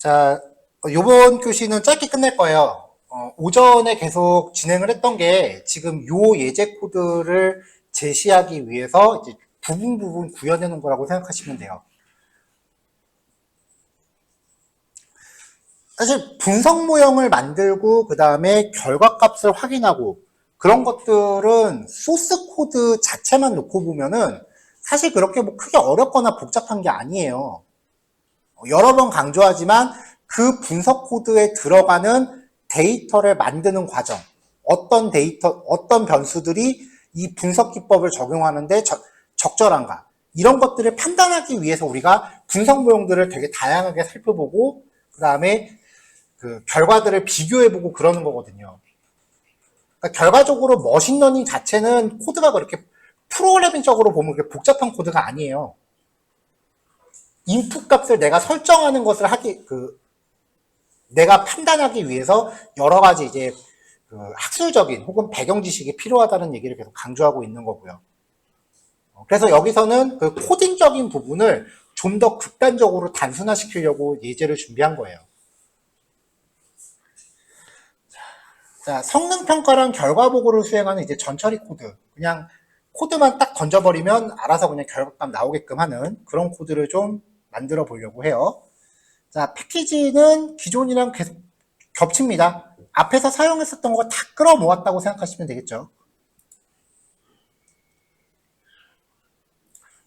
자, 요번 교시는 짧게 끝낼 거예요. 오전에 계속 진행을 했던 게 지금 요 예제 코드를 제시하기 위해서 이제 부분 구현해 놓은 거라고 생각하시면 돼요. 사실 분석 모형을 만들고 그 다음에 결과값을 확인하고 그런 것들은 소스 코드 자체만 놓고 보면은 사실 그렇게 뭐 크게 어렵거나 복잡한 게 아니에요. 여러 번 강조하지만 그 분석 코드에 들어가는 데이터를 만드는 과정, 어떤 변수들이 이 분석 기법을 적용하는데 적절한가, 이런 것들을 판단하기 위해서 우리가 분석 모형들을 되게 다양하게 살펴보고 그 다음에 그 결과들을 비교해보고 그러는 거거든요. 그러니까 결과적으로 머신러닝 자체는 코드가 그렇게 프로그래밍적으로 보면 그렇게 복잡한 코드가 아니에요. 인풋 값을 내가 설정하는 것을 내가 판단하기 위해서 여러 가지 이제 그 학술적인 혹은 배경 지식이 필요하다는 얘기를 계속 강조하고 있는 거고요. 그래서 여기서는 그 코딩적인 부분을 좀 더 극단적으로 단순화시키려고 예제를 준비한 거예요. 자, 성능평가랑 결과보고를 수행하는 이제 전처리 코드. 그냥 코드만 딱 던져버리면 알아서 그냥 결과값 나오게끔 하는 그런 코드를 좀 만들어 보려고 해요. 자, 패키지는 기존이랑 계속 겹칩니다. 앞에서 사용했었던 거 다 끌어모았다고 생각하시면 되겠죠.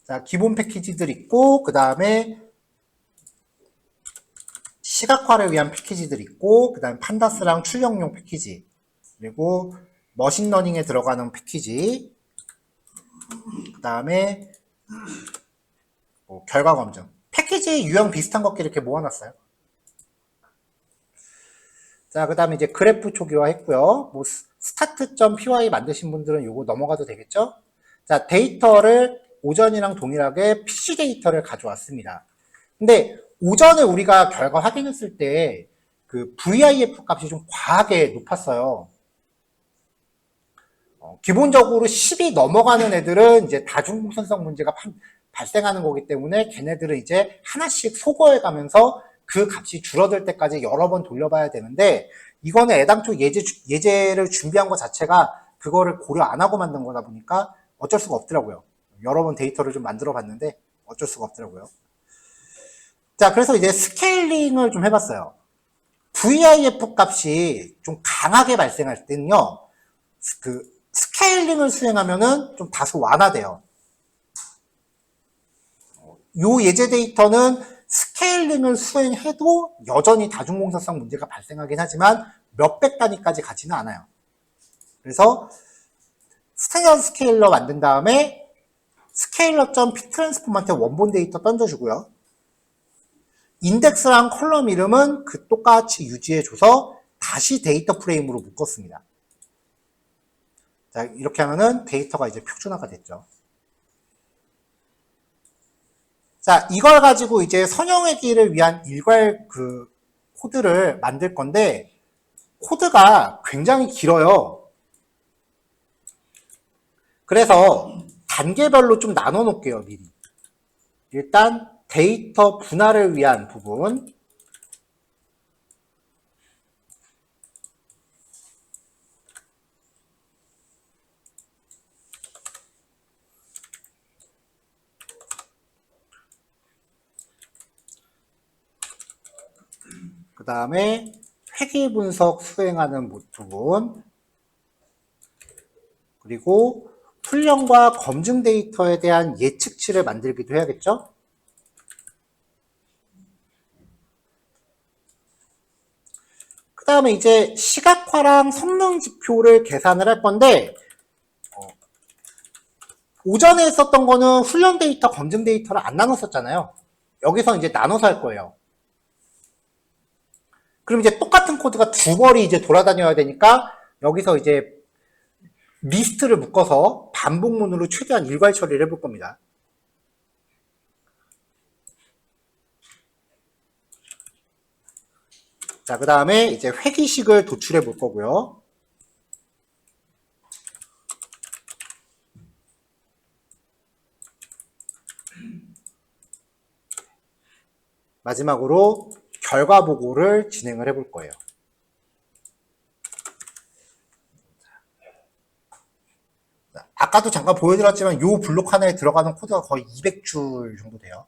자, 기본 패키지들 있고, 그 다음에 시각화를 위한 패키지들 있고, 그 다음에 판다스랑 출력용 패키지, 그리고 머신러닝에 들어가는 패키지, 그 다음에 뭐 결과 검증. 패키지 유형 비슷한 것끼리 이렇게 모아놨어요. 자, 그 다음에 이제 그래프 초기화 했고요. 뭐 start.py 만드신 분들은 요거 넘어가도 되겠죠? 자, 데이터를 오전이랑 동일하게 PC 데이터를 가져왔습니다. 근데 오전에 우리가 결과 확인했을 때 그 VIF 값이 좀 과하게 높았어요. 기본적으로 10이 넘어가는 애들은 이제 다중공선성 문제가 발생하는 거기 때문에 걔네들은 이제 하나씩 소거해 가면서 그 값이 줄어들 때까지 여러 번 돌려봐야 되는데, 이거는 애당초 예제를 준비한 것 자체가 그거를 고려 안 하고 만든 거다 보니까 어쩔 수가 없더라고요. 여러 번 데이터를 좀 만들어 봤는데 어쩔 수가 없더라고요. 자, 그래서 이제 스케일링을 좀 해봤어요. VIF 값이 좀 강하게 발생할 때는요, 그 스케일링을 수행하면은 좀 다소 완화돼요. 요 예제 데이터는 스케일링을 수행해도 여전히 다중공사성 문제가 발생하긴 하지만 몇백 단위까지 가지는 않아요. 그래서 스탠다드 스케일러 만든 다음에 스케일러.ptransform한테 원본 데이터 던져주고요. 인덱스랑 컬럼 이름은 그 똑같이 유지해줘서 다시 데이터 프레임으로 묶었습니다. 자, 이렇게 하면은 데이터가 이제 표준화가 됐죠. 자, 이걸 가지고 이제 선형외기를 위한 일괄 그 코드를 만들 건데, 코드가 굉장히 길어요. 그래서 단계별로 좀 나눠 놓을게요, 미리. 일단 데이터 분할을 위한 부분, 그 다음에 회귀 분석 수행하는 부분, 그리고 훈련과 검증 데이터에 대한 예측치를 만들기도 해야겠죠? 그 다음에 이제 시각화랑 성능 지표를 계산을 할 건데, 오전에 했었던 거는 훈련 데이터, 검증 데이터를 안 나눴었잖아요. 여기서 이제 나눠서 할 거예요. 그럼 이제 똑같은 코드가 두 벌이 이제 돌아다녀야 되니까 여기서 이제 리스트를 묶어서 반복문으로 최대한 일괄 처리를 해볼 겁니다. 자, 그 다음에 이제 회귀식을 도출해 볼 거고요. 마지막으로 결과 보고를 진행을 해볼 거예요. 아까도 잠깐 보여드렸지만 이 블록 하나에 들어가는 코드가 거의 200줄 정도 돼요.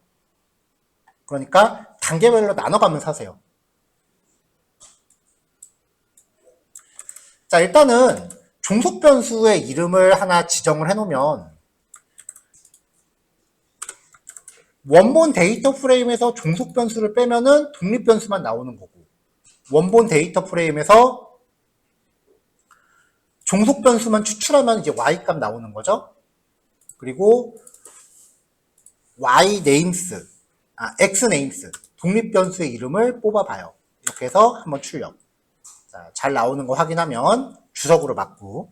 그러니까 단계별로 나눠가면서 하세요. 자, 일단은 종속 변수의 이름을 하나 지정을 해놓으면 원본 데이터 프레임에서 종속 변수를 빼면은 독립 변수만 나오는 거고, 원본 데이터 프레임에서 종속 변수만 추출하면 이제 y 값 나오는 거죠. 그리고 y names, x names, 독립 변수의 이름을 뽑아봐요. 이렇게 해서 한번 출력. 자, 잘 나오는 거 확인하면 주석으로 맞고.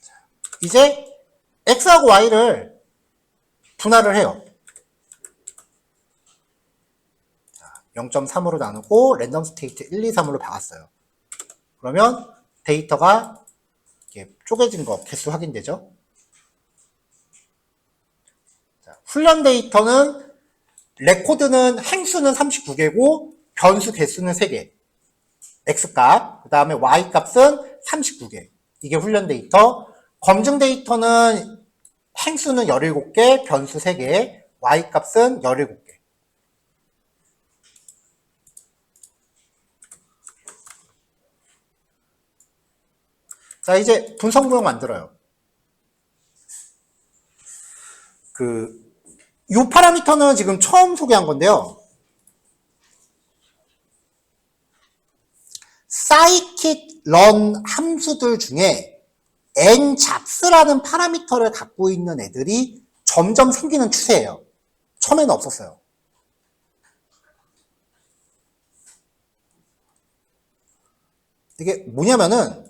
자, 이제 x하고 y를 분할을 해요. 0.3으로 나누고 랜덤 스테이트 1, 2, 3으로 박았어요. 그러면 데이터가 이렇게 쪼개진 거 개수 확인되죠? 자, 훈련 데이터는 레코드는 행수는 39개고 변수 개수는 3개. x값, 그 다음에 y값은 39개. 이게 훈련 데이터. 검증 데이터는 행수는 17개, 변수 3개, y값은 17개. 자, 이제 분석 모형 만들어요. 이 파라미터는 지금 처음 소개한 건데요. scikit-learn 함수들 중에 n-잡스라는 파라미터를 갖고 있는 애들이 점점 생기는 추세예요. 처음에는 없었어요. 이게 뭐냐면은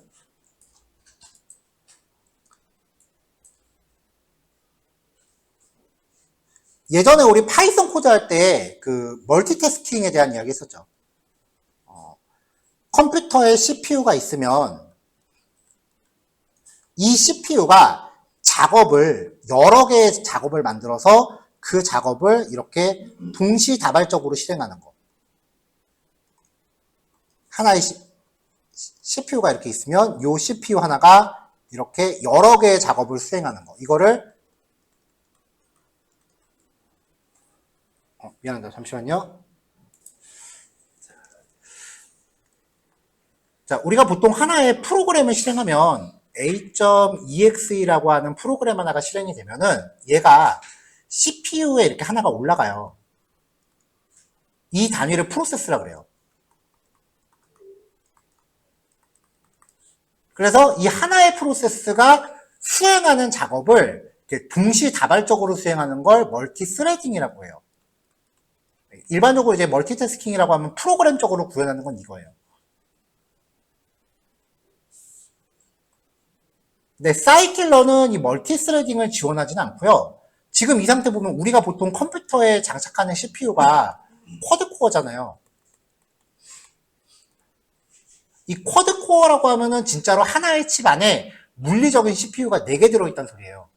예전에 우리 파이썬 코드 할 때 그 멀티태스킹에 대한 이야기 했었죠. 컴퓨터에 CPU가 있으면 이 CPU가 여러 개의 작업을 만들어서 그 작업을 이렇게 동시다발적으로 실행하는 거. 하나의 CPU가 이렇게 있으면 이 CPU 하나가 이렇게 여러 개의 작업을 수행하는 거. 이거를 미안합니다. 잠시만요. 자, 우리가 보통 하나의 프로그램을 실행하면 a.exe라고 하는 프로그램 하나가 실행이 되면은 얘가 CPU에 이렇게 하나가 올라가요. 이 단위를 프로세스라 그래요. 그래서 이 하나의 프로세스가 수행하는 작업을 동시다발적으로 수행하는 걸 멀티스레딩이라고 해요. 일반적으로 이제 멀티태스킹이라고 하면 프로그램적으로 구현하는 건 이거예요. 근데 scikit-learn은 이 멀티스레딩을 지원하지는 않고요. 지금 이 상태 보면 우리가 보통 컴퓨터에 장착하는 CPU가 쿼드코어잖아요. 이 쿼드코어라고 하면은 진짜로 하나의 칩 안에 물리적인 CPU가 4개 들어있다는 소리예요.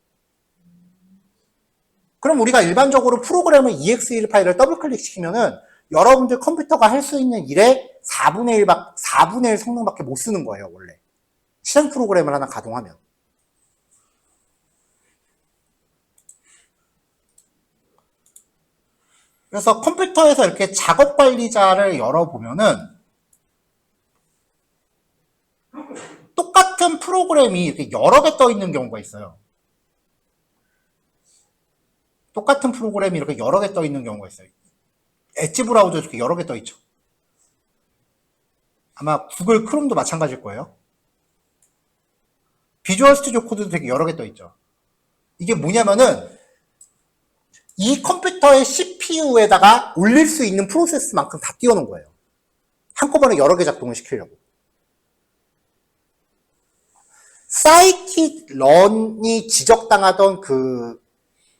그럼 우리가 일반적으로 프로그램을 exe1 파일을 더블 클릭시키면은 여러분들 컴퓨터가 할 수 있는 일의 4분의 1 성능밖에 못 쓰는 거예요, 원래. 실행 프로그램을 하나 가동하면. 그래서 컴퓨터에서 이렇게 작업 관리자를 열어보면은 똑같은 프로그램이 이렇게 여러 개 떠 있는 경우가 있어요. 똑같은 프로그램이 이렇게 여러 개 떠 있는 경우가 있어요. 엣지 브라우저 이렇게 여러 개 떠 있죠. 아마 구글 크롬도 마찬가지일 거예요. 비주얼 스튜디오 코드도 되게 여러 개 떠 있죠. 이게 뭐냐면은 이 컴퓨터의 CPU에다가 올릴 수 있는 프로세스만큼 다 띄워놓은 거예요. 한꺼번에 여러 개 작동을 시키려고. scikit-learn이 지적당하던 그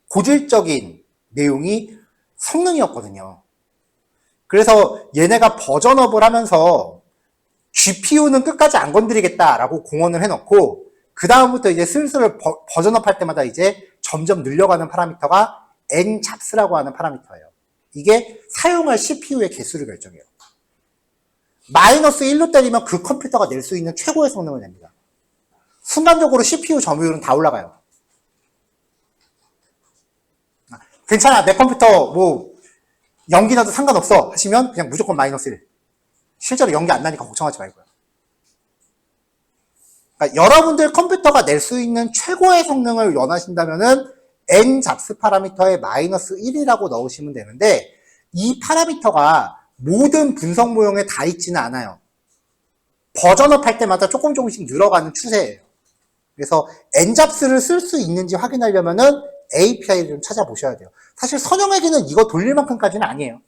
고질적인 내용이 성능이었거든요. 그래서 얘네가 버전업을 하면서 GPU는 끝까지 안 건드리겠다라고 공언을 해놓고 그 다음부터 이제 슬슬 버전업 할 때마다 이제 점점 늘려가는 파라미터가 N잡스라고 하는 파라미터예요. 이게 사용할 CPU의 개수를 결정해요. 마이너스 1로 때리면 그 컴퓨터가 낼 수 있는 최고의 성능을 냅니다. 순간적으로 CPU 점유율은 다 올라가요. 괜찮아, 내 컴퓨터 뭐 연기 나도 상관없어 하시면 그냥 무조건 마이너스 1. 실제로 연기 안 나니까 걱정하지 말고요. 그러니까 여러분들 컴퓨터가 낼 수 있는 최고의 성능을 원하신다면은 N잡스 파라미터에 마이너스 1이라고 넣으시면 되는데, 이 파라미터가 모든 분석 모형에 다 있지는 않아요. 버전업 할 때마다 조금씩 늘어가는 추세예요. 그래서 N잡스를 쓸 수 있는지 확인하려면은 API를 좀 찾아보셔야 돼요. 사실 선형회계는 이거 돌릴 만큼까지는 아니에요.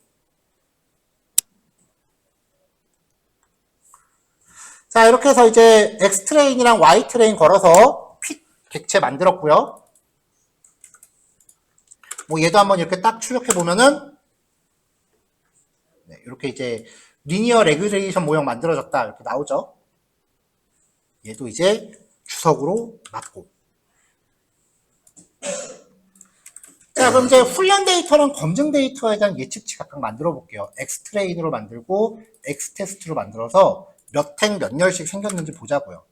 자, 이렇게 해서 이제 X트레인이랑 Y트레인 걸어서 핏 객체 만들었고요. 뭐 얘도 한번 이렇게 딱 출력해 보면은 네, 이렇게 이제 리니어 레귤레이션 모형 만들어졌다 이렇게 나오죠. 얘도 이제 주석으로 맞고. 자, 그럼 이제 훈련 데이터랑 검증 데이터에 대한 예측치 각각 만들어 볼게요. X트레인으로 만들고 X테스트로 만들어서 몇 행 몇 열씩 생겼는지 보자고요.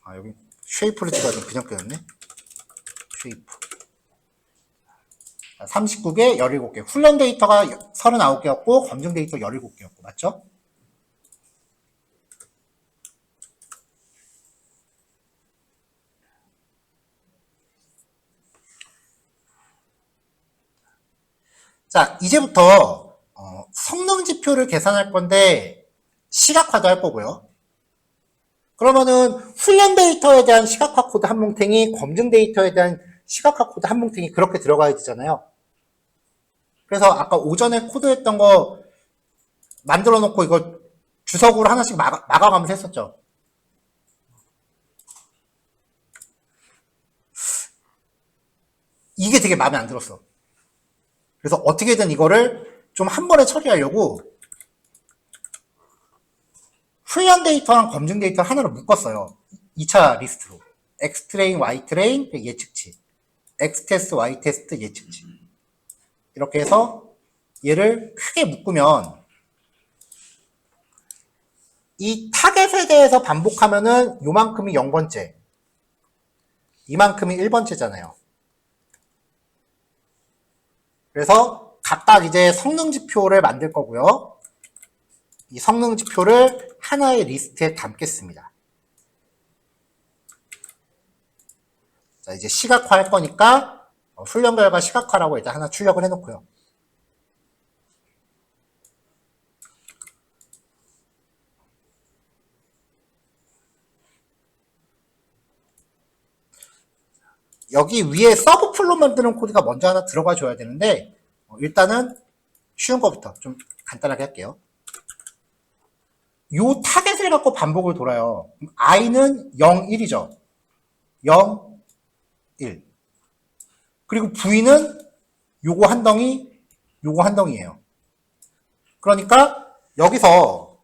아, 여기 쉐이프를 찍어야 돼. 그냥 끄였네. 쉐이프. 39개, 17개. 훈련 데이터가 39개였고, 검증 데이터 17개였고, 맞죠? 자, 이제부터 성능 지표를 계산할 건데 시각화도 할 거고요. 그러면은 훈련 데이터에 대한 시각화 코드 한 뭉탱이, 검증 데이터에 대한 시각화 코드 한 뭉탱이 그렇게 들어가야 되잖아요. 그래서 아까 오전에 코드했던 거 만들어 놓고 이거 주석으로 하나씩 막아가면서 했었죠. 이게 되게 마음에 안 들었어. 그래서 어떻게든 이거를 좀 한 번에 처리하려고 훈련 데이터랑 검증 데이터 하나로 묶었어요. 2차 리스트로. X트레인, Y트레인, 예측치. X테스트, Y테스트, 예측치. 이렇게 해서 얘를 크게 묶으면 이 타겟에 대해서 반복하면은 요만큼이 0번째, 이만큼이 1번째잖아요. 그래서 각각 이제 성능 지표를 만들 거고요. 이 성능 지표를 하나의 리스트에 담겠습니다. 자, 이제 시각화 할 거니까 훈련 결과 시각화라고 일단 하나 출력을 해놓고요. 여기 위에 서브 플롯 만드는 코드가 먼저 하나 들어가 줘야 되는데 일단은 쉬운 거부터 좀 간단하게 할게요. 요 타겟을 갖고 반복을 돌아요. i는 0, 1이죠. 0, 1. 그리고 v는 요거 한 덩이, 요거 한 덩이에요. 그러니까 여기서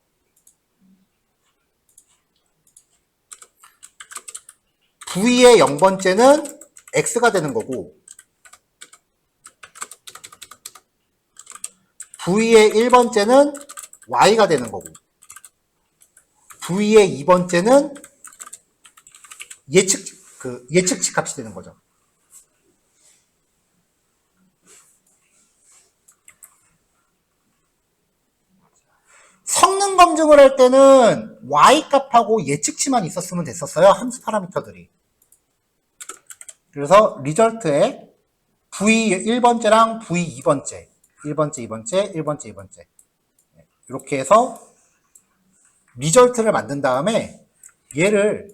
v의 0번째는 x가 되는 거고 v의 1번째는 y가 되는 거고 v의 2번째는 예측치 값이 되는 거죠. 성능 검증을 할 때는 y 값하고 예측치만 있었으면 됐었어요. 함수 파라미터들이. 그래서 리절트에 v1번째랑 v2번째, 1번째, 2번째, 1번째, 2번째 이렇게 해서 리절트를 만든 다음에 얘를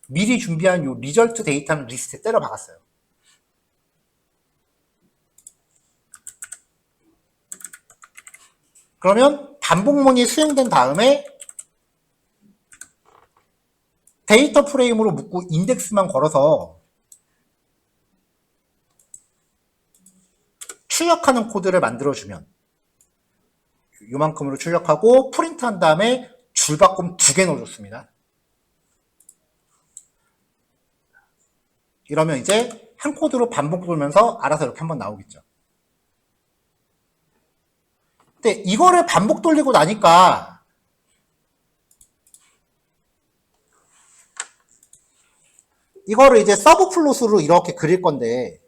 미리 준비한 요 리절트 데이터는 리스트에 때려 박았어요. 그러면 반복문이 수행된 다음에 데이터 프레임으로 묶고 인덱스만 걸어서 출력하는 코드를 만들어주면 요만큼으로 출력하고 프린트한 다음에 줄바꿈 2개 넣어줬습니다. 이러면 이제 한 코드로 반복 돌면서 알아서 이렇게 한번 나오겠죠. 근데 이거를 반복 돌리고 나니까 이거를 이제 서브 플롯으로 이렇게 그릴 건데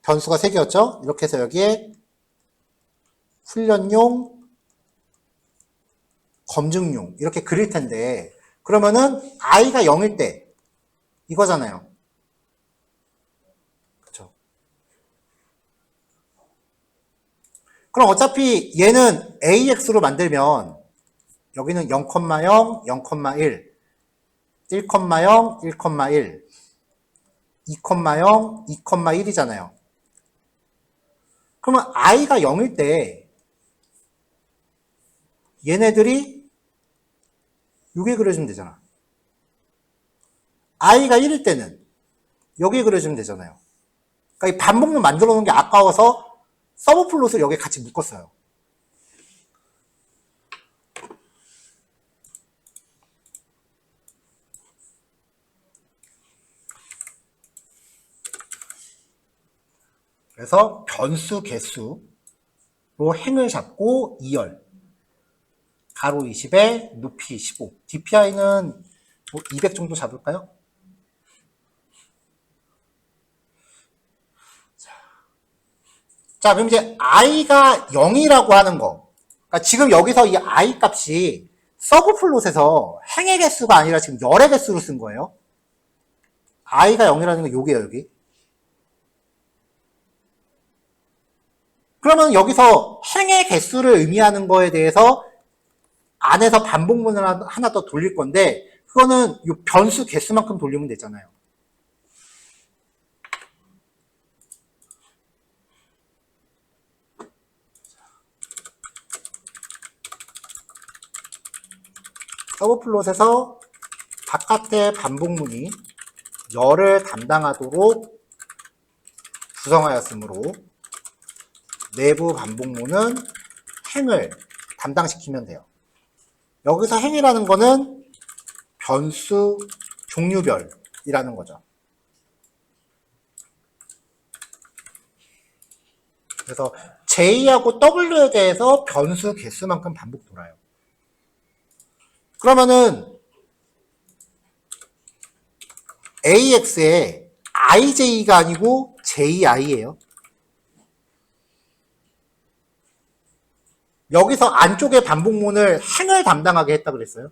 변수가 3개였죠? 이렇게 해서 여기에 훈련용, 검증용 이렇게 그릴 텐데 그러면은 i가 0일 때 이거잖아요. 그렇죠? 그럼 어차피 얘는 AX로 만들면 여기는 0,0, 0,1, 1,0, 1,1, 2,0, 2,1이잖아요. 그러면 i가 0일 때 얘네들이 여기에 그려주면 되잖아. i가 1일 때는 여기에 그려주면 되잖아요. 그러니까 이 반복문 만들어 놓은 게 아까워서 서브 플롯을 여기에 같이 묶었어요. 그래서 변수 개수로 행을 잡고 2열 가로 20에 높이 15 DPI는 200 정도 잡을까요? 자, 그럼 이제 i가 0이라고 하는 거. 그러니까 지금 여기서 이 i 값이 서브 플롯에서 행의 개수가 아니라 지금 열의 개수로 쓴 거예요. i가 0이라는 건 여기예요, 여기. 그러면 여기서 행의 개수를 의미하는 거에 대해서 안에서 반복문을 하나 더 돌릴 건데 그거는 이 변수 개수만큼 돌리면 되잖아요. 서브플롯에서 바깥의 반복문이 열을 담당하도록 구성하였으므로 내부 반복문은 행을 담당시키면 돼요. 여기서 행이라는 거는 변수 종류별이라는 거죠. 그래서 J하고 W에 대해서 변수 개수만큼 반복 돌아요. 그러면은 AX에 IJ가 아니고 JI예요. 여기서 안쪽의 반복문을 행을 담당하게 했다 그랬어요.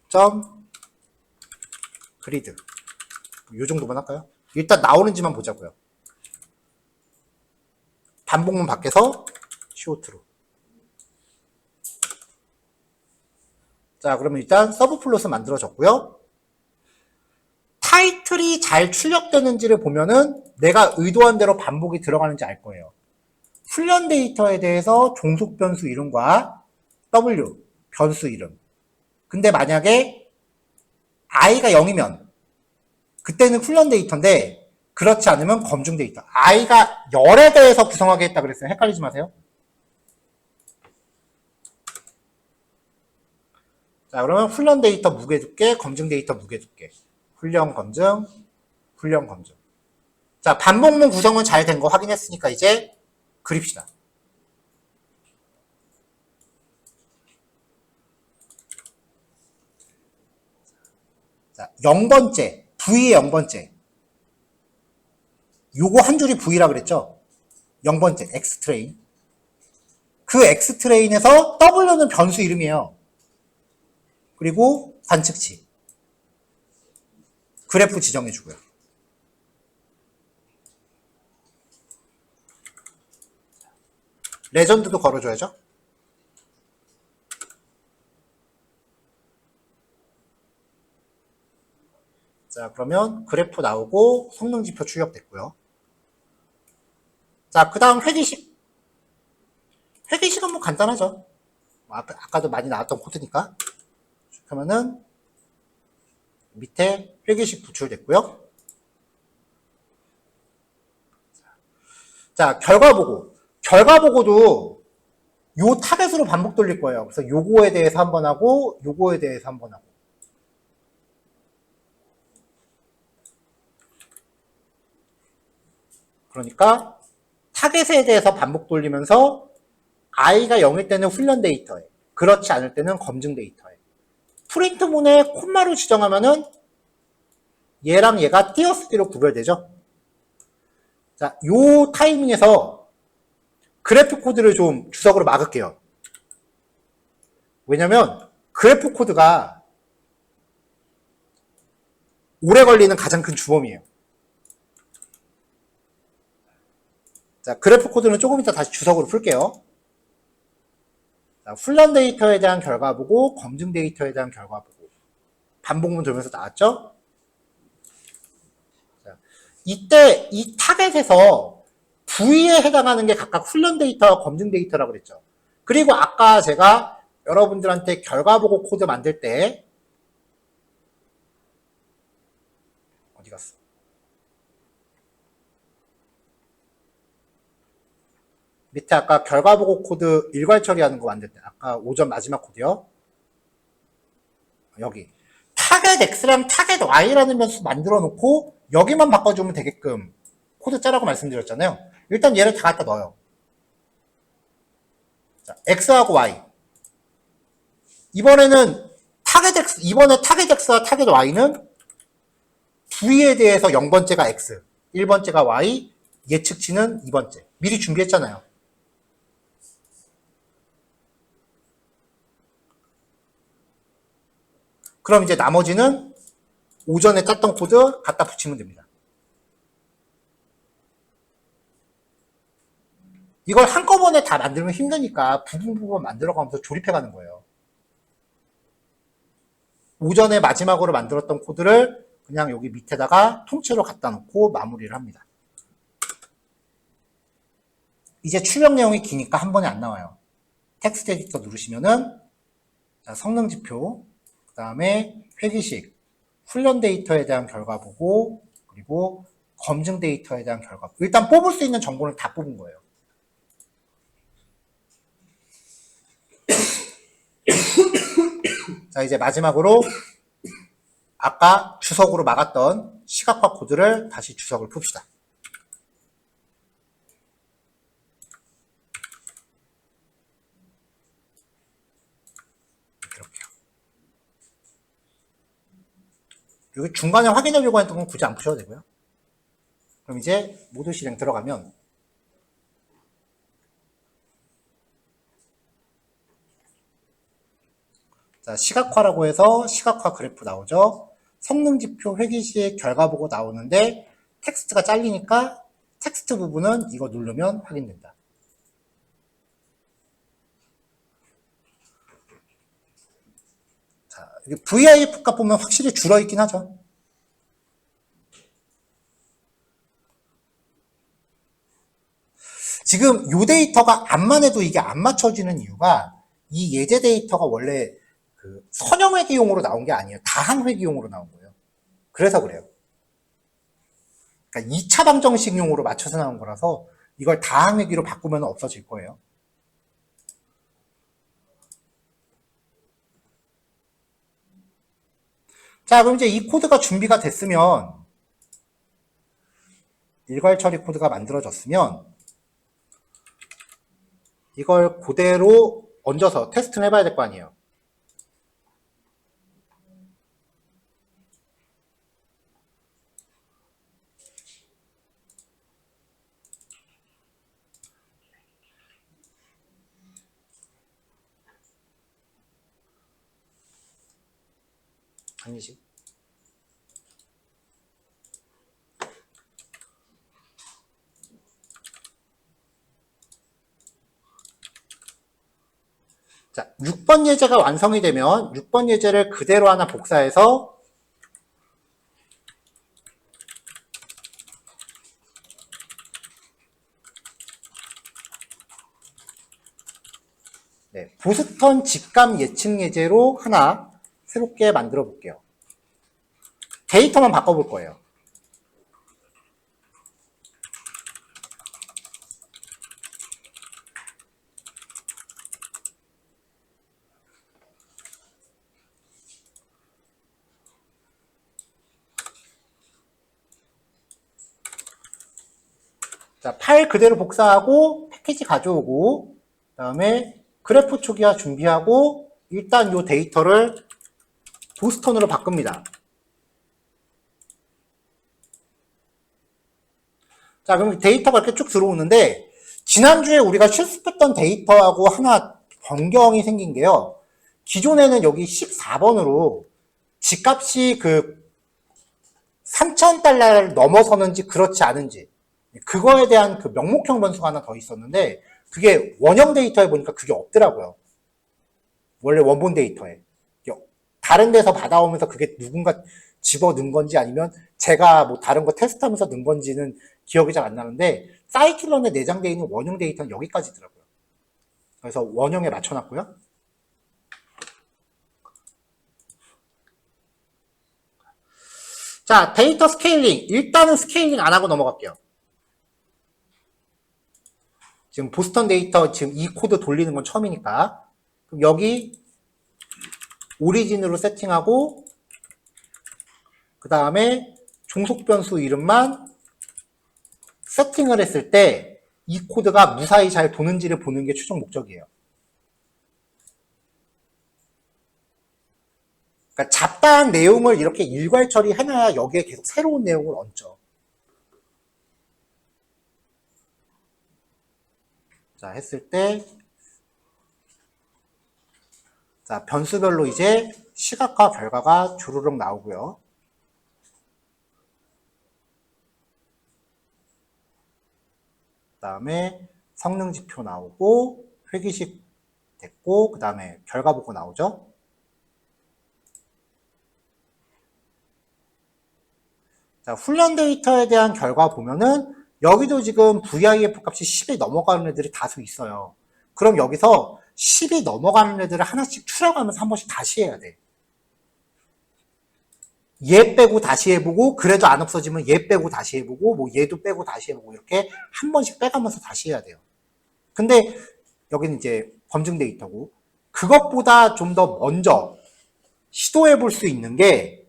점 그리드 이 정도만 할까요? 일단 나오는지만 보자고요. 반복문 밖에서 쇼트로. 자, 그러면 일단 서브 플롯을 만들어졌고요. 타이틀이 잘 출력되는지를 보면은 내가 의도한 대로 반복이 들어가는지 알 거예요. 훈련 데이터에 대해서 종속 변수 이름과 W 변수 이름. 근데 만약에 i가 0이면 그때는 훈련 데이터인데 그렇지 않으면 검증 데이터. i가 열에 대해서 구성하게 했다 그랬어요. 헷갈리지 마세요. 자, 그러면 훈련 데이터 무게 두께, 검증 데이터 무게 두께. 훈련 검증, 훈련 검증. 자, 반복문 구성은 잘 된 거 확인했으니까 이제 그립시다. 자, 0번째, V의 0번째. 요거 한 줄이 V라 그랬죠? 0번째, X트레인. 그 X트레인에서 W는 변수 이름이에요. 그리고 관측치. 그래프 지정해주고요. 레전드도 걸어줘야죠. 자, 그러면 그래프 나오고 성능지표 출력됐고요. 자, 그 다음 회계식. 회계식은 뭐 간단하죠. 아까도 많이 나왔던 코드니까. 그러면은 밑에 회계식 구출됐고요. 자, 결과 보고. 결과 보고도 요 타겟으로 반복 돌릴 거예요. 그래서 요거에 대해서 한번 하고 요거에 대해서 한번 하고. 그러니까 타겟에 대해서 반복 돌리면서 i가 0일 때는 훈련 데이터에, 그렇지 않을 때는 검증 데이터에. 프린트문에 콤마로 지정하면은 얘랑 얘가 띄어쓰기로 구별되죠. 자, 요 타이밍에서 그래프 코드를 좀 주석으로 막을게요. 왜냐면 그래프 코드가 오래 걸리는 가장 큰 주범이에요. 자, 그래프 코드는 조금 이따 다시 주석으로 풀게요. 자, 훈련 데이터에 대한 결과 보고, 검증 데이터에 대한 결과 보고. 반복문 돌면서 나왔죠? 자, 이때 이 타겟에서 V에 해당하는 게 각각 훈련 데이터와 검증 데이터라고 그랬죠. 그리고 아까 제가 여러분들한테 결과 보고 코드 만들 때 어디 갔어? 밑에 아까 결과 보고 코드 일괄 처리하는 거 만들 때 아까 오전 마지막 코드요. 여기 타겟 X랑 타겟 Y라는 변수 만들어 놓고 여기만 바꿔주면 되게끔 코드 짜라고 말씀드렸잖아요. 일단 얘를 다 갖다 넣어요. 자, X하고 Y. 이번에 타겟 X와 타겟 Y는 V에 대해서 0번째가 X, 1번째가 Y, 예측치는 2번째. 미리 준비했잖아요. 그럼 이제 나머지는 오전에 짰던 코드 갖다 붙이면 됩니다. 이걸 한꺼번에 다 만들면 힘드니까 부분 만들어가면서 조립해가는 거예요. 오전에 마지막으로 만들었던 코드를 그냥 여기 밑에다가 통째로 갖다 놓고 마무리를 합니다. 이제 출력 내용이 기니까 한 번에 안 나와요. 텍스트 에디터 누르시면은 자, 성능 지표, 그 다음에 회기식, 훈련 데이터에 대한 결과 보고, 그리고 검증 데이터에 대한 결과. 일단 뽑을 수 있는 정보는 다 뽑은 거예요. 자, 이제 마지막으로 아까 주석으로 막았던 시각화 코드를 다시 주석을 풉시다. 이렇게요. 여기 중간에 확인하려고 했던 건 굳이 안 푸셔도 되고요. 그럼 이제 모드 실행 들어가면 자, 시각화라고 해서 시각화 그래프 나오죠. 성능지표 회기식 결과 보고 나오는데 텍스트가 잘리니까 텍스트 부분은 이거 누르면 확인된다. 자, VIF 값 보면 확실히 줄어있긴 하죠. 지금 이 데이터가 암만 해도 이게 안 맞춰지는 이유가 이 예제 데이터가 원래 그 선형회귀용으로 나온 게 아니에요. 다항회귀용으로 나온 거예요. 그래서 그래요. 그러니까 2차 방정식용으로 맞춰서 나온 거라서 이걸 다항회귀로 바꾸면 없어질 거예요. 자, 그럼 이제 이 코드가 준비가 됐으면 일괄 처리 코드가 만들어졌으면 이걸 그대로 얹어서 테스트를 해봐야 될 거 아니에요. 아니지. 자, 6번 예제가 완성이 되면 6번 예제를 그대로 하나 복사해서 네, 보스턴 직감 예측 예제로 하나 새롭게 만들어 볼게요. 데이터만 바꿔볼 거예요. 자, 파일 그대로 복사하고 패키지 가져오고 그다음에 그래프 초기화 준비하고 일단 이 데이터를 보스턴으로 바꿉니다. 자, 그럼 데이터가 이렇게 쭉 들어오는데 지난주에 우리가 실습했던 데이터하고 하나 변경이 생긴 게요. 기존에는 여기 14번으로 집값이 그 3,000달러를 넘어서는지 그렇지 않은지 그거에 대한 그 명목형 변수가 하나 더 있었는데 그게 원형 데이터에 보니까 그게 없더라고요. 원래 원본 데이터에. 다른 데서 받아오면서 그게 누군가 집어 넣은 건지 아니면 제가 뭐 다른 거 테스트하면서 넣은 건지는 기억이 잘 안 나는데 사이클론에 내장되어 있는 원형 데이터는 여기까지더라고요. 그래서 원형에 맞춰놨고요. 자, 데이터 스케일링. 일단은 스케일링 안 하고 넘어갈게요. 지금 보스턴 데이터 지금 이 코드 돌리는 건 처음이니까. 그럼 여기 오리진으로 세팅하고 그 다음에 종속 변수 이름만 세팅을 했을 때 이 코드가 무사히 잘 도는지를 보는 게 최종 목적이에요. 그러니까 잡다한 내용을 이렇게 일괄 처리해놔야 여기에 계속 새로운 내용을 얹죠. 자, 했을 때 자, 변수별로 이제 시각과 결과가 주르륵 나오고요. 그 다음에 성능 지표 나오고 회기식 됐고 그 다음에 결과 보고 나오죠. 자, 훈련 데이터에 대한 결과 보면은 여기도 지금 VIF 값이 10이 넘어가는 애들이 다수 있어요. 그럼 여기서 10이 넘어가는 애들을 하나씩 추려가면서 한 번씩 다시 해야 돼. 얘 빼고 다시 해보고 그래도 안 없어지면 얘 빼고 다시 해보고 뭐 얘도 빼고 다시 해보고 이렇게 한 번씩 빼가면서 다시 해야 돼요. 근데 여기는 이제 검증 데이터고 그것보다 좀 더 먼저 시도해 볼 수 있는 게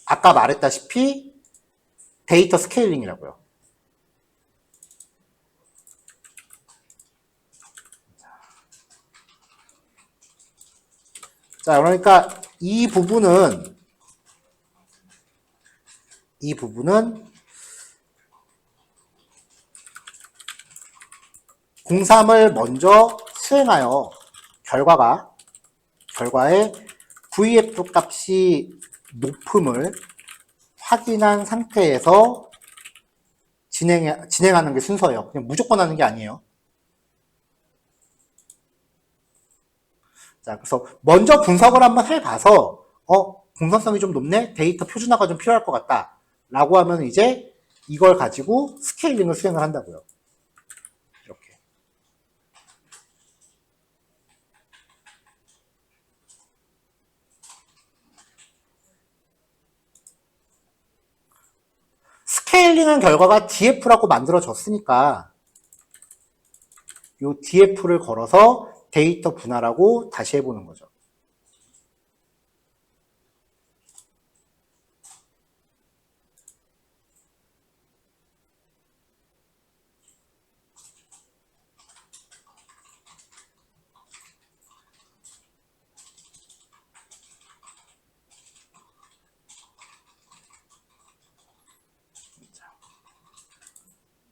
아까 말했다시피 데이터 스케일링이라고요. 자, 그러니까 이 부분은 공삼을 먼저 수행하여 결과에 VF 값이 높음을 확인한 상태에서 진행하는 게 순서예요. 그냥 무조건 하는 게 아니에요. 자, 그래서 먼저 분석을 한번 해봐서 공선성이 좀 높네? 데이터 표준화가 좀 필요할 것 같다. 라고 하면 이제 이걸 가지고 스케일링을 수행을 한다고요. 이렇게. 스케일링한 결과가 DF라고 만들어졌으니까 이 DF를 걸어서 데이터 분할하고 다시 해보는 거죠.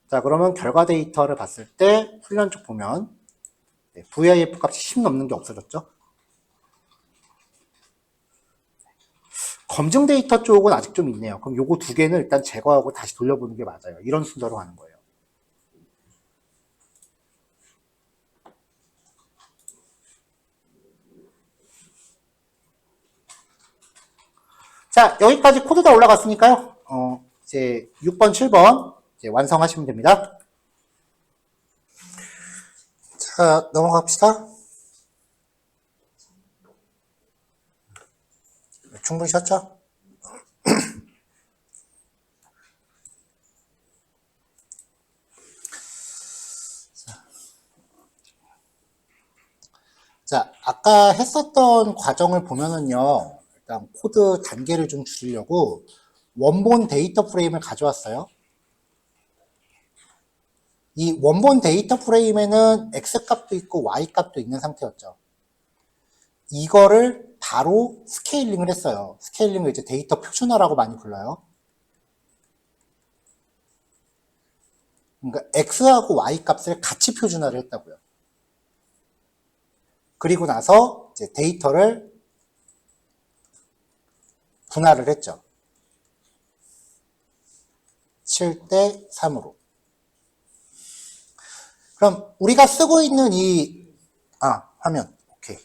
자, 그러면 결과 데이터를 봤을 때 훈련 쪽 보면 VIF 값이 10 넘는 게 없어졌죠. 검증 데이터 쪽은 아직 좀 있네요. 그럼 요거 두 개는 일단 제거하고 다시 돌려보는 게 맞아요. 이런 순서로 가는 거예요. 자, 여기까지 코드 다 올라갔으니까요. 이제 6번, 7번 이제 완성하시면 됩니다. 자, 넘어갑시다. 충분히 쉬었죠? 자, 아까 했었던 과정을 보면은요, 일단 코드 단계를 좀 줄이려고 원본 데이터 프레임을 가져왔어요. 이 원본 데이터 프레임에는 X값도 있고 Y값도 있는 상태였죠. 이거를 바로 스케일링을 했어요. 스케일링을 이제 데이터 표준화라고 많이 불러요. 그러니까 X하고 Y값을 같이 표준화를 했다고요. 그리고 나서 이제 데이터를 분할을 했죠. 7대 3으로. 그럼 우리가 쓰고 있는 화면. 오케이.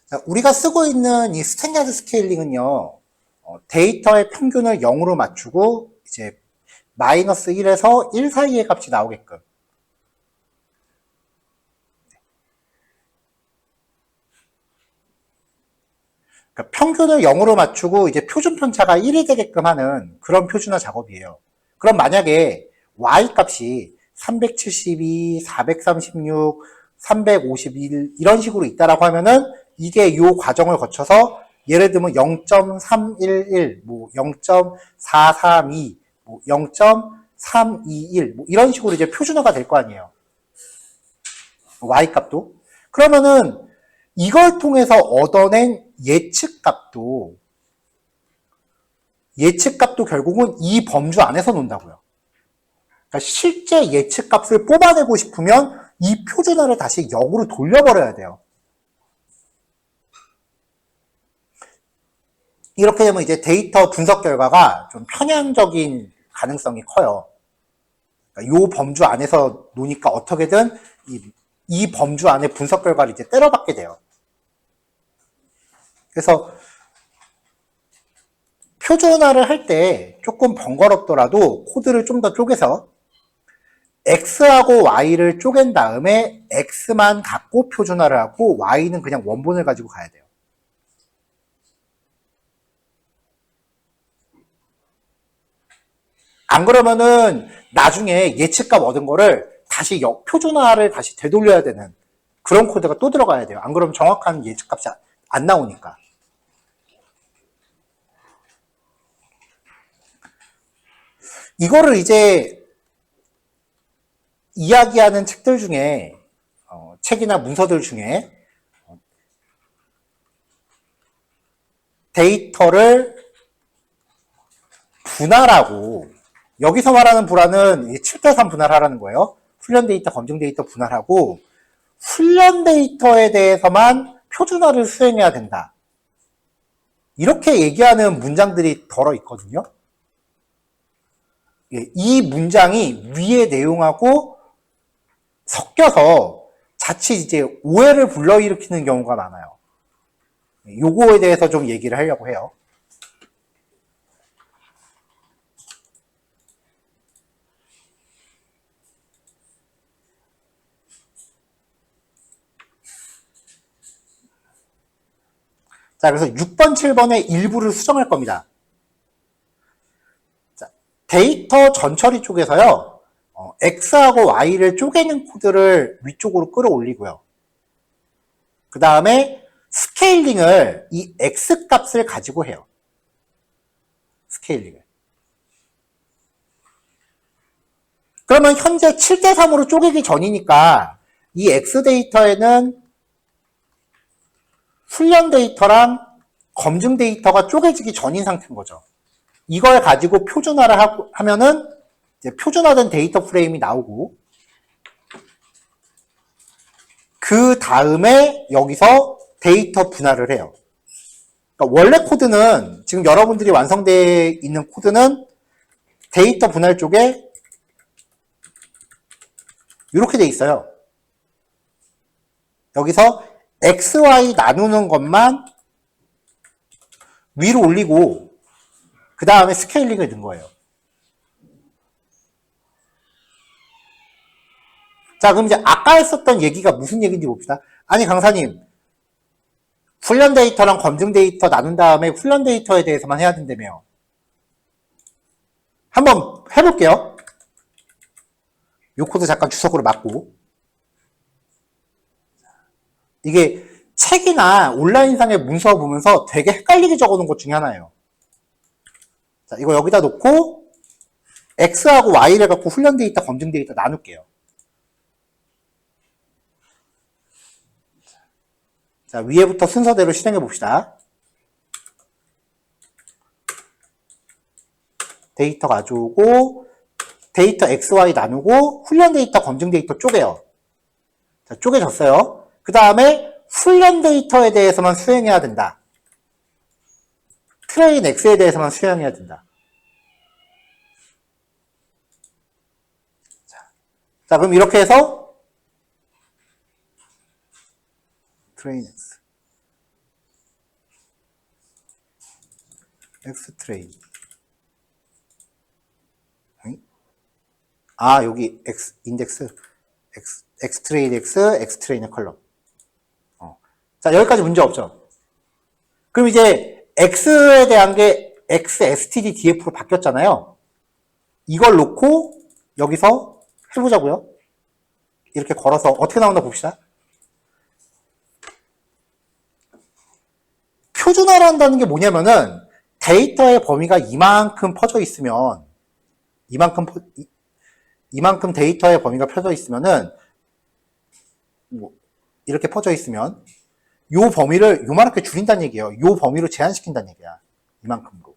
자, 우리가 쓰고 있는 이 스탠다드 스케일링은요, 데이터의 평균을 0으로 맞추고, 이제, 마이너스 1에서 1 사이의 값이 나오게끔. 그러니까 평균을 0으로 맞추고 이제 표준 편차가 1이 되게끔 하는 그런 표준화 작업이에요. 그럼 만약에 y 값이 372, 436, 351 이런 식으로 있다라고 하면은 이게 이 과정을 거쳐서 예를 들면 0.311, 뭐 0.432, 뭐 0.321, 뭐 이런 식으로 이제 표준화가 될 거 아니에요. y 값도. 그러면은 이걸 통해서 얻어낸 예측값도 결국은 이 범주 안에서 논다고요. 그러니까 실제 예측값을 뽑아내고 싶으면 이 표준화를 다시 역으로 돌려버려야 돼요. 이렇게 되면 이제 데이터 분석 결과가 좀 편향적인 가능성이 커요. 그러니까 이 범주 안에서 노니까 어떻게든 이 범주 안에 분석 결과를 이제 때려박게 돼요. 그래서 표준화를 할 때 조금 번거롭더라도 코드를 좀 더 쪼개서 X하고 Y를 쪼갠 다음에 X만 갖고 표준화를 하고 Y는 그냥 원본을 가지고 가야 돼요. 안 그러면은 나중에 예측값 얻은 거를 다시 표준화를 다시 되돌려야 되는 그런 코드가 또 들어가야 돼요. 안 그러면 정확한 예측값이 안 나오니까. 이거를 이제 이야기하는 책들 중에 책이나 문서들 중에 데이터를 분할하고 여기서 말하는 분할은 7대3 분할하라는 거예요. 훈련 데이터, 검증 데이터 분할하고 훈련 데이터에 대해서만 표준화를 수행해야 된다. 이렇게 얘기하는 문장들이 덜어 있거든요. 이 문장이 위의 내용하고 섞여서 자칫 이제 오해를 불러일으키는 경우가 많아요. 요거에 대해서 좀 얘기를 하려고 해요. 자, 그래서 6번, 7번의 일부를 수정할 겁니다. 자, 데이터 전처리 쪽에서요, X하고 Y를 쪼개는 코드를 위쪽으로 끌어올리고요. 그 다음에 스케일링을 이 X 값을 가지고 해요. 스케일링을. 그러면 현재 7대3으로 쪼개기 전이니까 이 X 데이터에는 훈련 데이터랑 검증 데이터가 쪼개지기 전인 상태인 거죠. 이걸 가지고 표준화를 하면은 이제 표준화된 데이터 프레임이 나오고 그 다음에 여기서 데이터 분할을 해요. 그러니까 원래 코드는 지금 여러분들이 완성되어 있는 코드는 데이터 분할 쪽에 이렇게 돼 있어요. 여기서 XY 나누는 것만 위로 올리고 그 다음에 스케일링을 넣은 거예요. 자, 그럼 이제 아까 했었던 얘기가 무슨 얘기인지 봅시다. 아니, 강사님, 훈련 데이터랑 검증 데이터 나눈 다음에 훈련 데이터에 대해서만 해야 된다며요. 한번 해볼게요. 요 코드 잠깐 주석으로 맞고. 이게 책이나 온라인상의 문서 보면서 되게 헷갈리게 적어놓은 것 중에 하나예요. 자, 이거 여기다 놓고 X하고 Y를 갖고 훈련 데이터, 검증 데이터 나눌게요. 자, 위에부터 순서대로 실행해 봅시다. 데이터 가져오고 데이터 XY 나누고 훈련 데이터, 검증 데이터 쪼개요. 자, 쪼개졌어요. 그 다음에 훈련 데이터에 대해서만 수행해야 된다. 트레인 X에 대해서만 수행해야 된다. 자, 그럼 이렇게 해서 트레인 X, X 트레인. 아, 여기 X 인덱스, X 트레인 X, X 트레인의 컬럼. 자, 여기까지 문제 없죠? 그럼 이제 X에 대한 게 X STD DF로 바뀌었잖아요. 이걸 놓고 여기서 해보자고요. 이렇게 걸어서 어떻게 나온다 봅시다. 표준화를 게 뭐냐면은 데이터의 범위가 이만큼 퍼져 있으면 이만큼 데이터의 범위가 펴져 있으면은 뭐 이렇게 퍼져 있으면 요 범위를 요만하게 줄인다는 얘기예요. 요 범위로 제한시킨다는 얘기야. 이만큼으로.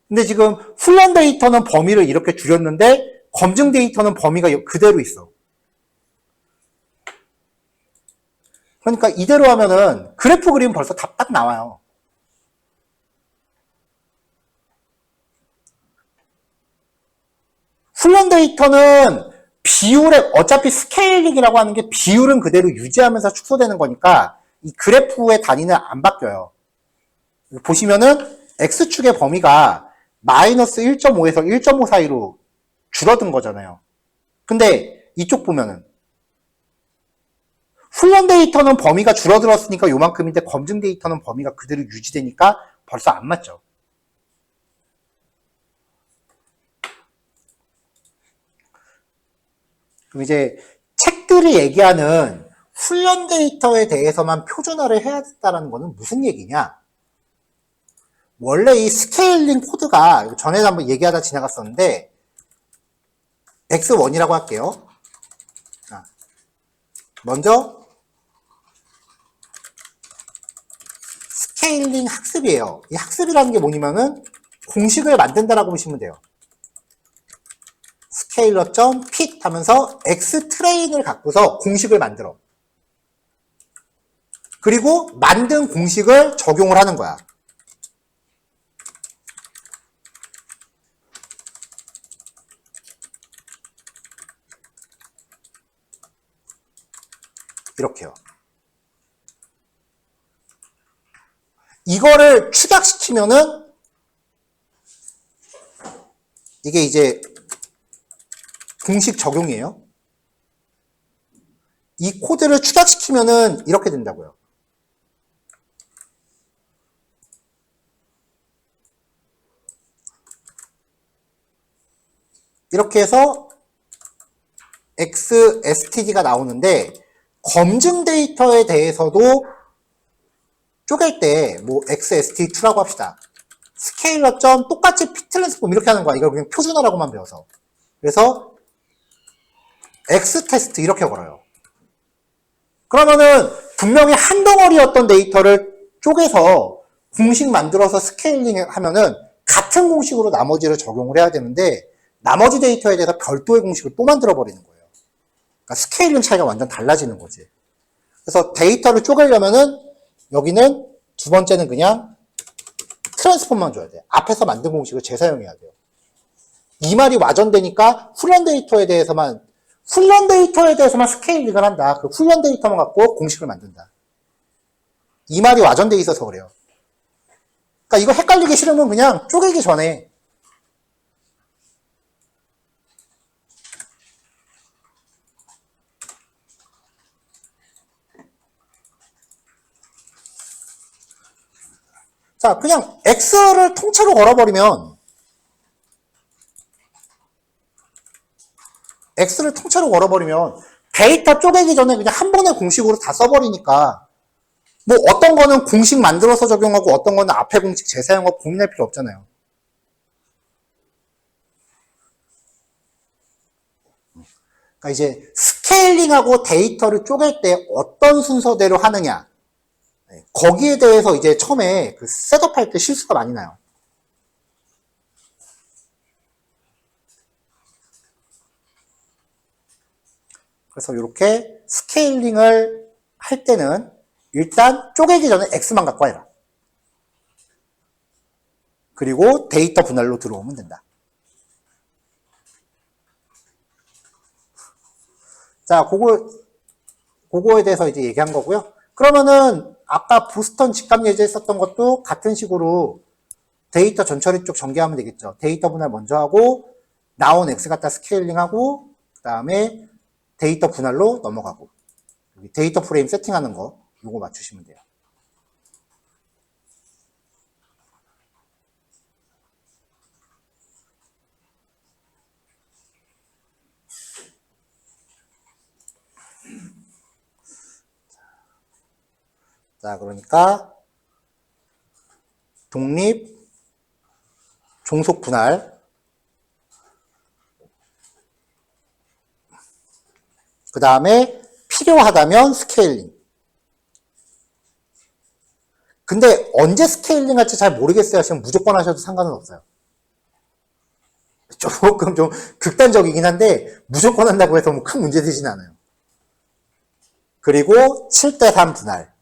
근데 지금 훈련 데이터는 범위를 이렇게 줄였는데 검증 데이터는 범위가 그대로 있어. 그러니까 이대로 하면은 그래프 그림 벌써 다 딱 나와요. 훈련 데이터는 비율에 어차피 스케일링이라고 하는 게 비율은 그대로 유지하면서 축소되는 거니까 이 그래프의 단위는 안 바뀌어요. 보시면은 X축의 범위가 마이너스 1.5에서 1.5 사이로 줄어든 거잖아요. 근데 이쪽 보면은 훈련 데이터는 범위가 줄어들었으니까 요만큼인데 검증 데이터는 범위가 그대로 유지되니까 벌써 안 맞죠. 그럼 이제 책들이 얘기하는 훈련 데이터에 대해서만 표준화를 해야 된다는 거는 무슨 얘기냐? 원래 이 스케일링 코드가 전에 한번 얘기하다 지나갔었는데 X1이라고 할게요. 먼저 스케일링 학습이에요. 이 학습이라는 게 뭐냐면은 공식을 만든다라고 보시면 돼요. 스케일러.fit 하면서 X 트레인을 갖고서 공식을 만들어. 그리고 만든 공식을 적용을 하는 거야. 이렇게요. 이거를 축약시키면은 이게 이제 공식 적용이에요. 이 코드를 축약시키면은 이렇게 된다고요. 이렇게 해서 XSTD가 나오는데 검증 데이터에 대해서도 쪼갤 때 뭐 XST2라고 합시다. 스케일러 점 똑같이 피트랜스폼 이렇게 하는 거야. 이걸 그냥 표준화라고만 배워서. 그래서 X테스트 이렇게 걸어요. 그러면은 분명히 한 덩어리였던 데이터를 쪼개서 공식 만들어서 스케일링 하면은 같은 공식으로 나머지를 적용을 해야 되는데 나머지 데이터에 대해서 별도의 공식을 또 만들어 버리는 거예요. 그러니까 스케일링 차이가 완전 달라지는 거지. 그래서 데이터를 쪼개려면은 여기는 두 번째는 그냥 트랜스폼만 줘야 돼. 앞에서 만든 공식을 재사용해야 돼요. 이 말이 와전되니까 훈련 데이터에 대해서만 스케일링을 한다. 그 훈련 데이터만 갖고 공식을 만든다. 이 말이 와전돼 있어서 그래요. 그러니까 이거 헷갈리기 싫으면 그냥 쪼개기 전에 자, 그냥 X를 통째로 걸어버리면 X를 통째로 걸어버리면 데이터 쪼개기 전에 그냥 한 번에 공식으로 다 써버리니까 뭐 어떤 거는 공식 만들어서 적용하고 어떤 거는 앞에 공식 재사용하고 고민할 필요 없잖아요. 그러니까 이제 스케일링하고 데이터를 쪼갤 때 어떤 순서대로 하느냐, 거기에 대해서 이제 처음에 그 셋업할 때 실수가 많이 나요. 그래서 이렇게 스케일링을 할 때는 일단 쪼개기 전에 X만 갖고 와라. 그리고 데이터 분할로 들어오면 된다. 자, 그거에 대해서 이제 얘기한 거고요. 그러면은 아까 보스턴 직감 예제 했었던 것도 같은 식으로 데이터 전처리 쪽 전개하면 되겠죠. 데이터 분할 먼저 하고 나온 X 갖다 스케일링하고 그 다음에 데이터 분할로 넘어가고 여기 데이터 프레임 세팅하는 거 요거 맞추시면 돼요. 자, 그러니까 독립, 종속 분할, 그 다음에 필요하다면 스케일링. 근데 언제 스케일링 할지 잘 모르겠어요 하시면 무조건 하셔도 상관은 없어요. 조금 좀 극단적이긴 한데 무조건 한다고 해서 뭐 큰 문제 되진 않아요. 그리고 7대3 분할,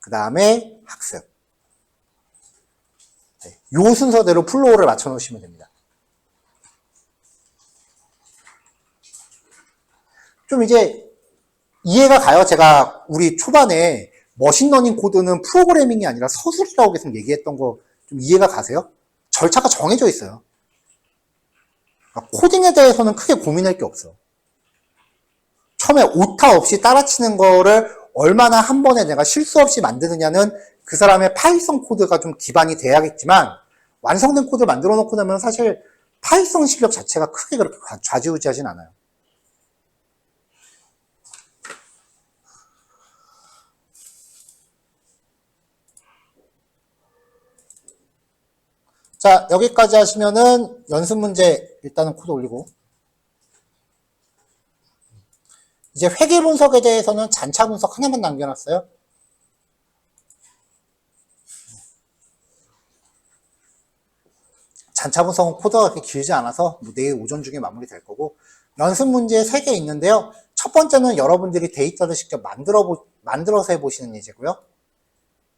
그 다음에 학습. 요 순서대로 플로우를 맞춰 놓으시면 됩니다. 좀 이제 이해가 가요? 제가 우리 초반에 머신러닝 코드는 프로그래밍이 아니라 서술이라고 계속 얘기했던 거 좀 이해가 가세요? 절차가 정해져 있어요. 그러니까 코딩에 대해서는 크게 고민할 게 없어. 처음에 오타 없이 따라치는 거를 얼마나 한 번에 내가 실수 없이 만드느냐는 그 사람의 파이썬 코드가 좀 기반이 돼야겠지만 완성된 코드를 만들어 놓고 나면 사실 파이썬 실력 자체가 크게 그렇게 좌지우지하진 않아요. 자, 여기까지 하시면은 연습 문제 일단은 코드 올리고 이제 회계 분석에 대해서는 잔차 분석 하나만 남겨놨어요. 잔차 분석은 코드가 그렇게 길지 않아서 뭐 내일 오전 중에 마무리 될 거고 연습 문제 3개 있는데요. 첫 번째는 여러분들이 데이터를 직접 만들어서 해보시는 예제고요.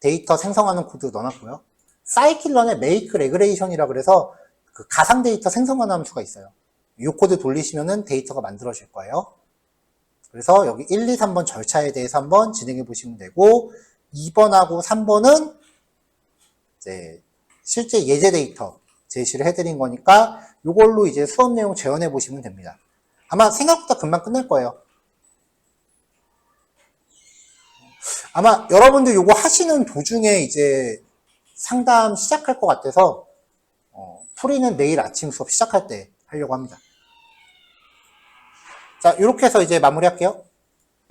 데이터 생성하는 코드 넣어놨고요. 사이클런에 make regulation이라 그래서 그 가상 데이터 생성하는 함수가 있어요. 이 코드 돌리시면은 데이터가 만들어질 거예요. 그래서 여기 1, 2, 3번 절차에 대해서 한번 진행해 보시면 되고 2번하고 3번은 이제 실제 예제 데이터 제시를 해드린 거니까 이걸로 이제 수업 내용 재현해 보시면 됩니다. 아마 생각보다 금방 끝날 거예요. 아마 여러분들 이거 하시는 도중에 이제 상담 시작할 것 같아서 풀이는 내일 아침 수업 시작할 때 하려고 합니다. 자, 이렇게 해서 이제 마무리할게요.